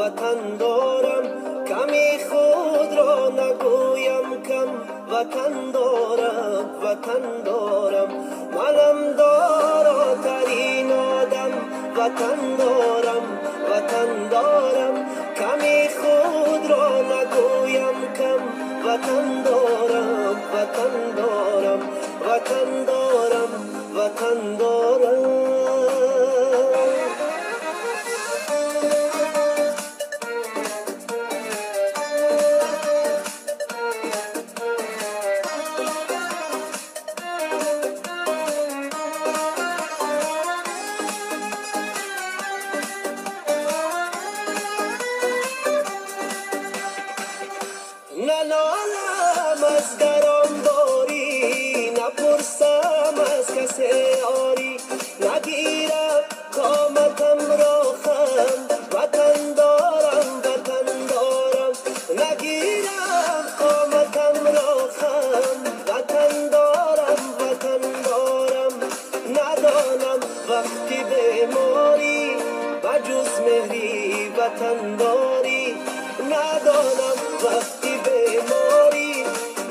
وطن دارم کمی خود را نگویم کم وطن دارم وطن دارم منم داراترین آدم وطن دارم وطن دارم کمی خود را نگویم کم وطن دارم وطن دارم وطن دارم وطن دارم ننالم از درام باری نپرسم از کسی آری نگیرم قامتم را خم وطن دارم وطن دارم نگیرم قامتم را خم وطن دارم وطن دارم ندانم وقتی بیماری بجز مهری وطن داری ندانم وقتی بیماری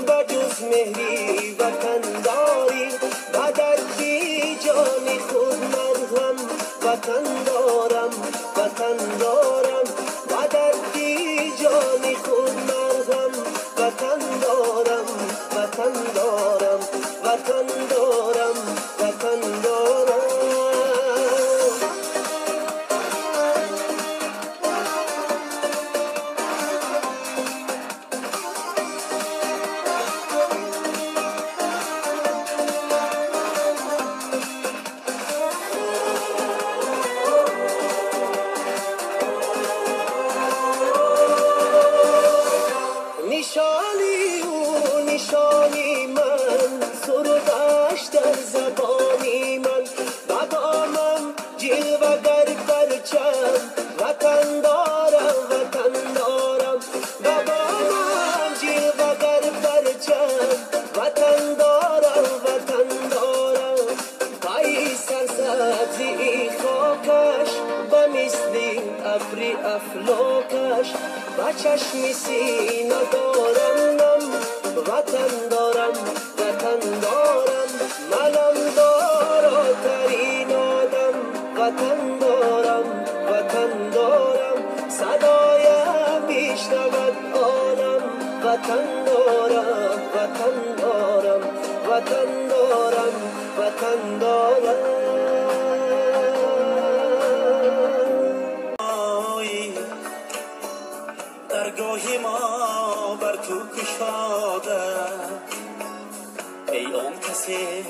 بجز مهری وطن داری بدردی جانی خود مرهم وطن دارم وطن دارم بدردی جانی خود مرهم وطن دارم وطن دارم وطن دارم وطن دارم نشانی او نشانی من سرودش در زبانی من بدامم جلوگر پرچم وطن دارم وطن دارم بدامم جلوگر پرچم وطن دارم وطن دارم پای سرسبزی خاکش به مثل ابری افلاکش با چشم سینه دارم نم وطن دارم وطن دارم منم داراترین آدم وطن دارم وطن دارم صدایم میشنود عالم وطن دارم وطن دارم وطن دارم وطن دارم درگاهی ما بر تو کشاده ای اون کسی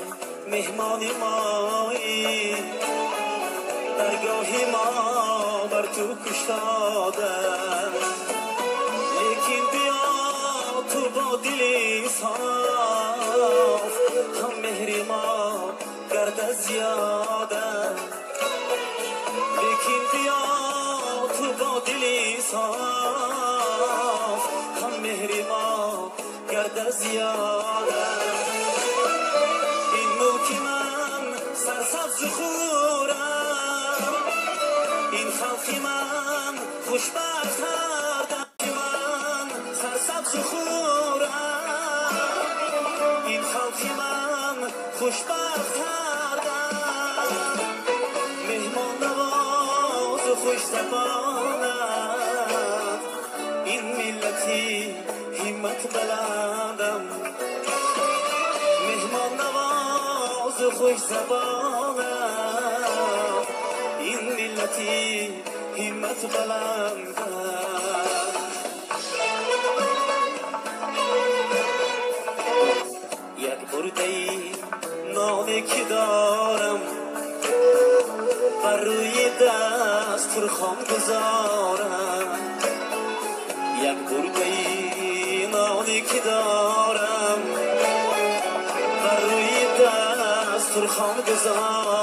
مهمانی مایی درگاهی ما بر تو کشاده لیکن بیا تو با دلی صاف هم مهری ما گرد زیاده لیکن بیا تو با دلی صاف هم مهری ما گرد زیاده این ملک من سرسبز خورم این خلق من خوشبخت کردم من سرسبز خورم این خلق من خوشبخت کردم مهمان نواز و خوش زبانم این ملتی همت بلندم مهمان نواز و خوش زبانم این ملتی همت بلندم یک برده نانی که دارم بر روی دست فرخام گذارم یک برده نانی که دارم بر روی دست فرخام گذارم